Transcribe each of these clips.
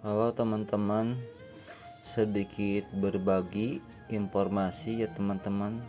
Halo teman-teman, sedikit berbagi informasi ya teman-teman,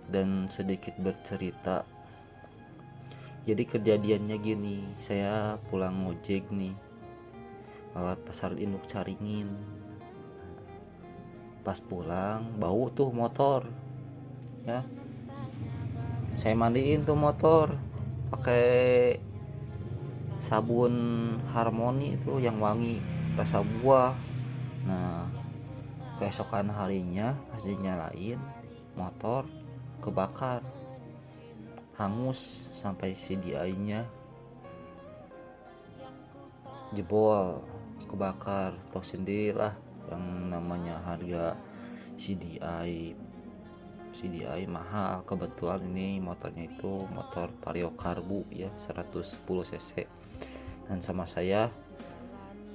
dan sedikit bercerita. Jadi kejadiannya gini, saya pulang ngojek nih lewat pasar induk Caringin. Pas pulang bau tuh motor ya, saya mandiin tuh motor pakai sabun Harmoni itu yang wangi rasa buah. Nah, keesokan harinya pas dinyalain, motor kebakar, hangus sampai CDI-nya jebol, kebakar. Tahu sendirilah yang namanya harga CDI mahal. Kebetulan ini motornya itu motor Vario Karbu ya, 110 cc, dan sama saya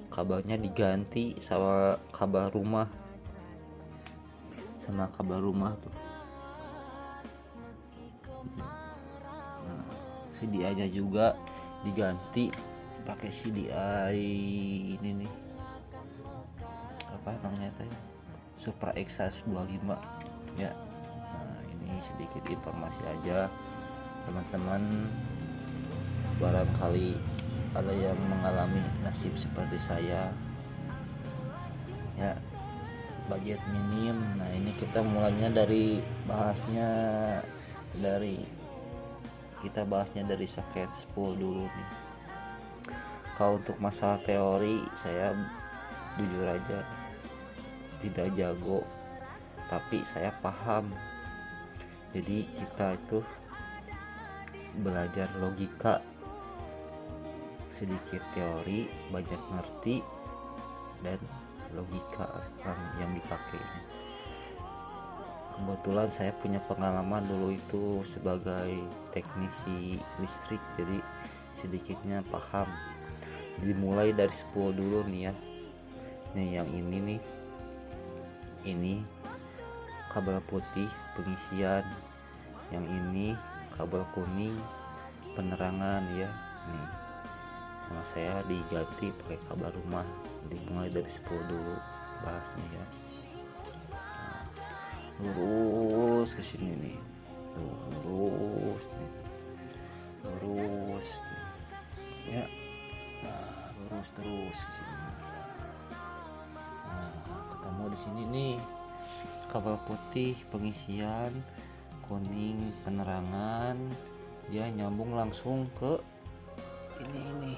kabelnya diganti sama kabel rumah tuh. CDI-nya juga diganti pakai CDI ini nih, apa namanya teh, Supra Exas 25 ya. Nah, ini sedikit informasi aja teman-teman, barangkali ada yang mengalami nasib seperti saya ya, budget minim. Nah, ini kita mulainya dari bahasnya dari soket spool dulu nih. Kalau untuk masalah teori, saya jujur aja tidak jago, tapi saya paham. Jadi kita itu belajar logika, sedikit teori, banyak ngerti, dan logika yang dipakai. Kebetulan saya punya pengalaman dulu itu sebagai teknisi listrik, jadi sedikitnya paham. Dimulai dari spool dulu nih ya. Nih yang ini kabel putih pengisian, yang ini kabel kuning penerangan ya. Nih sama saya diganti pakai kabel rumah. Dimulai dari spool dulu bahasnya ya. Lurus ke sini nih, lurus nih, lurus ya. Nah, lurus terus ke sini. Nah, ketemu di sini nih kabel putih pengisian, kuning penerangan, dia nyambung langsung ke ini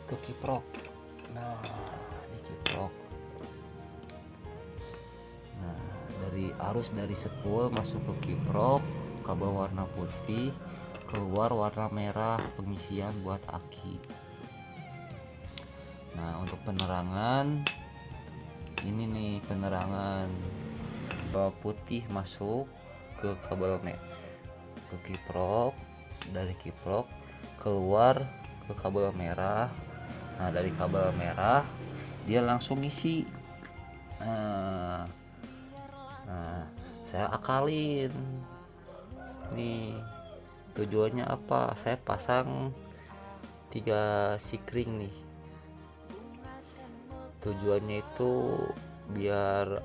ke kiprok. Nah, di kiprok. Nah, dari spool masuk ke kiprok, kabel warna putih, keluar warna merah pengisian buat aki. Nah, untuk penerangan ini nih, penerangan kabel putih masuk ke ke kiprok, dari kiprok keluar ke kabel merah. Nah, dari kabel merah dia langsung isi. Nah, saya akalin nih, tujuannya apa, saya pasang 3 sikring nih. Tujuannya itu biar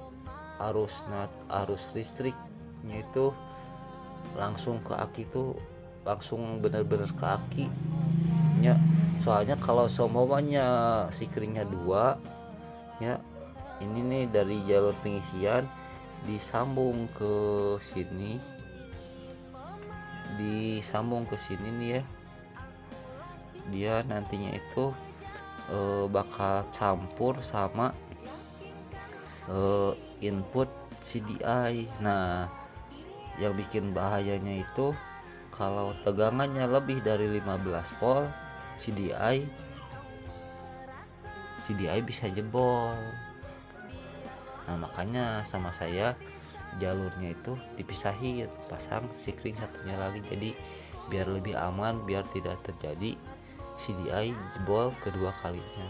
arus listriknya itu langsung ke aki, tuh langsung bener-bener ke aki ya. Soalnya kalau semuanya sikringnya 2 ya, ini nih dari jalur pengisian disambung ke sini nih ya, dia nantinya itu bakal campur sama input CDI. Nah, yang bikin bahayanya itu kalau tegangannya lebih dari 15 volt, CDI bisa jebol. Nah, makanya sama saya jalurnya itu dipisahin, pasang sikring satunya lagi, jadi biar lebih aman, biar tidak terjadi CDI jebol kedua kalinya.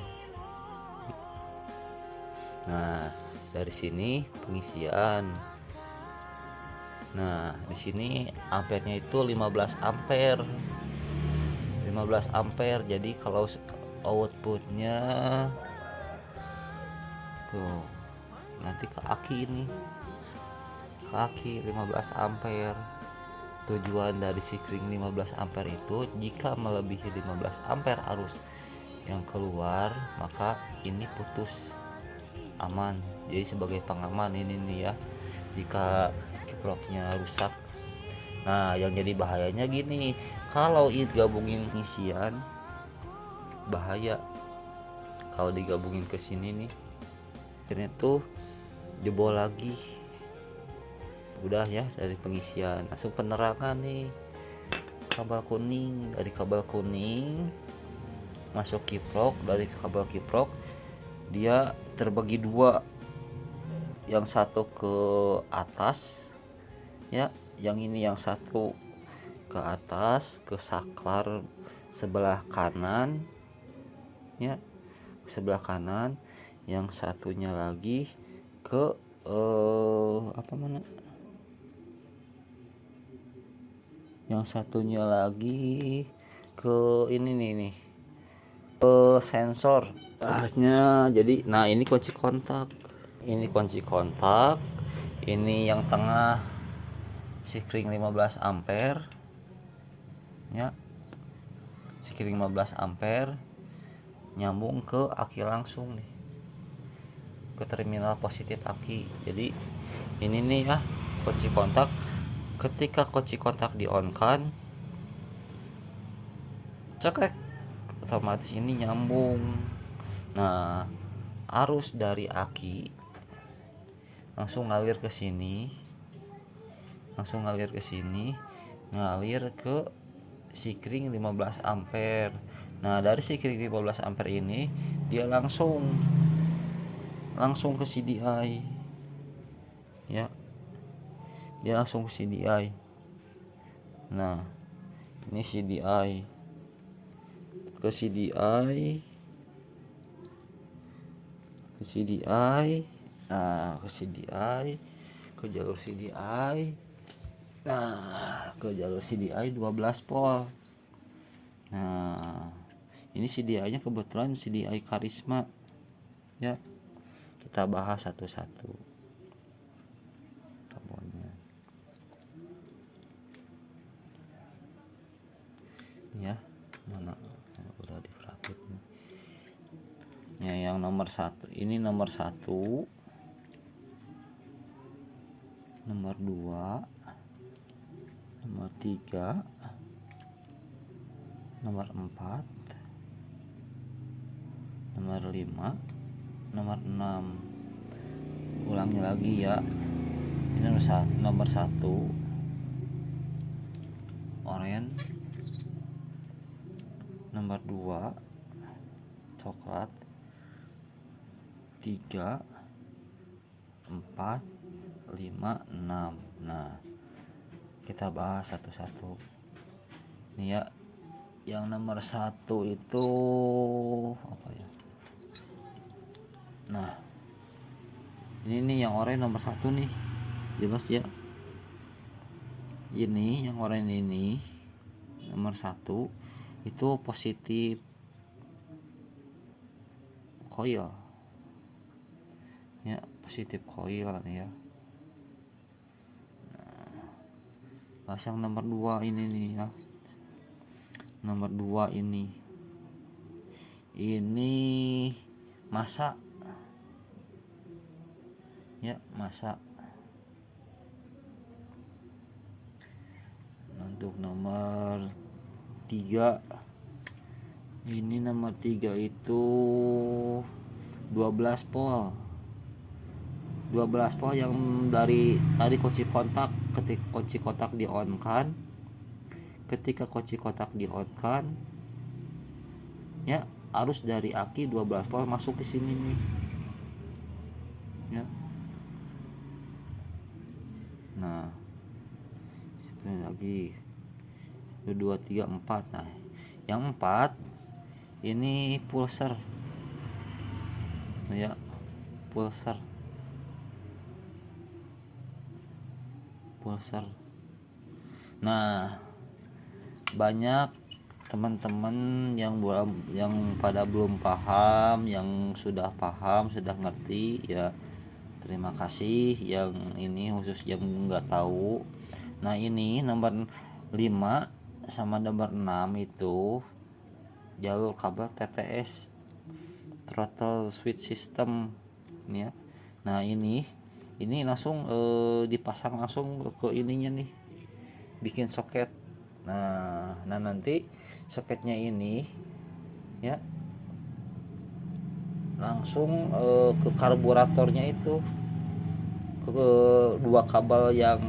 Nah, dari sini pengisian. Nah, di sini ampernya itu 15 ampere. Jadi kalau outputnya tuh nanti ke aki ini, ke aki 15 ampere. Tujuan dari sikring 15 ampere itu jika melebihi 15 ampere arus yang keluar maka ini putus, aman. Jadi sebagai pengaman ini nih ya, jika kiproknya rusak. Nah yang jadi bahayanya gini, kalau gabungin pengisian bahaya. Kalau digabungin ke sini nih akhirnya tuh jebol lagi. Udah ya, dari pengisian langsung penerangan nih, kabel kuning. Dari kabel kuning masuk kiprok, dari kabel kiprok dia terbagi dua, yang satu ke atas ya, yang ini yang satu ke atas ke saklar sebelah kanan ya, sebelah kanan. Yang satunya lagi ke apa mana, yang satunya lagi ke ini nih ke sensor harusnya. Jadi nah ini kunci kontak, ini kunci kontak, ini yang tengah sikring 15 ampere ya, sikring 15 ampere nyambung ke aki langsung nih, ke terminal positif aki. Jadi ini nih ya kunci kontak. Ketika kunci kontak di on kan cekrek, otomatis ini nyambung. Nah arus dari aki langsung ngalir ke sini, langsung ngalir ke sini, ngalir ke sikring 15 ampere. Nah dari sikring 15 ampere ini dia langsung ke CDI ya, dia langsung ke CDI. Nah ini CDI ke CDI, ke CDI, nah ke CDI, ke jalur CDI, nah ke jalur CDI 12 volt. Nah ini CDI nya kebetulan CDI Karisma ya, kita bahas satu-satu kabelnya ya. Mana udah dirakit ya, yang nomor satu ini, nomor satu, nomor dua, nomor tiga, nomor empat, nomor lima, nomor enam. Ulangi lagi ya, ini nomor satu oranye, nomor dua coklat, tiga, empat, lima, enam. Nah kita bahas satu-satu nih ya. Yang nomor satu itu apa ya, nah ini nih yang oranye nomor satu nih, jelas ya. Ini yang oranye ini nomor satu itu positif coil ya, positif coil nih ya. Pasang nomor 2 ini nih ya, nomor 2 ini masa ya, masa. Untuk nomor 3 ini, nomor 3 itu 12 volt, 12 volt yang dari kunci kontak. Ketika kunci kontak di on kan, ketika kunci kontak di on kan ya, arus dari aki 12 volt masuk ke sini nih ya. Nah itu lagi 1 2 3 4. Nah yang 4 ini pulser ya, pulser. Nah banyak teman-teman yang pada belum paham, yang sudah paham, sudah ngerti ya terima kasih. Yang ini khusus yang nggak tahu. Nah ini nomor 5 sama nomor 6 itu jalur kabel TTS, throttle switch system ya. Nah ini langsung dipasang langsung ke ininya nih, bikin soket. Nah nanti soketnya ini ya langsung ke karburatornya itu, ke dua kabel yang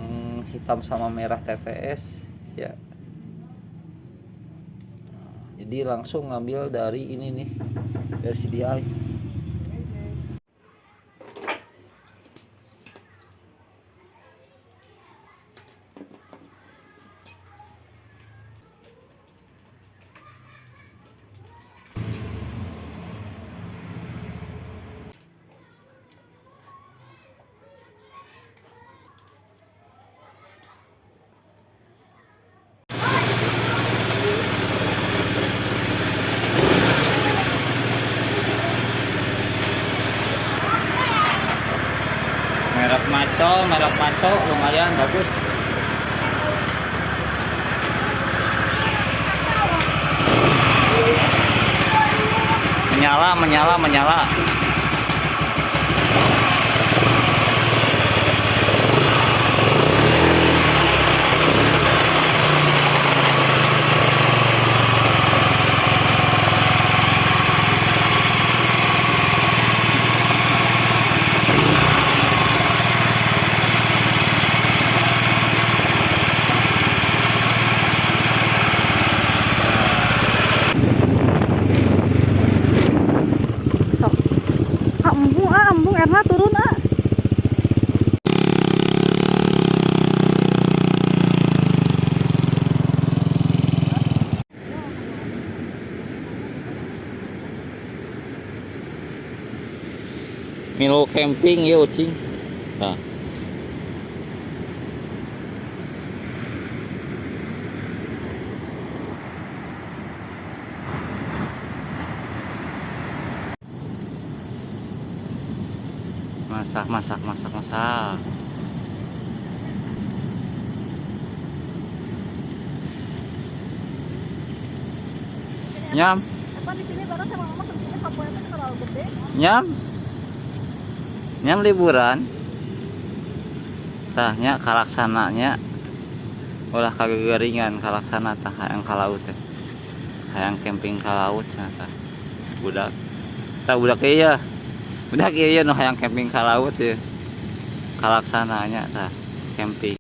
hitam sama merah TTS ya. Jadi langsung ngambil dari ini nih, dari CDI. merek maco lumayan bagus. Menyala. Embung Erna turun Milo camping ya ucing. Nah. Masak. Nyam. di sini bareng sama mama sebetulnya sapunya terlalu gede. Nyam liburan. Tahnya kalaksananya ulah kageringan kalaksana tah hayang ka laut teh. Hayang camping ka laut tah. Budak ieu nu hayang camping ka laut ya. Kalaksananya tah camping.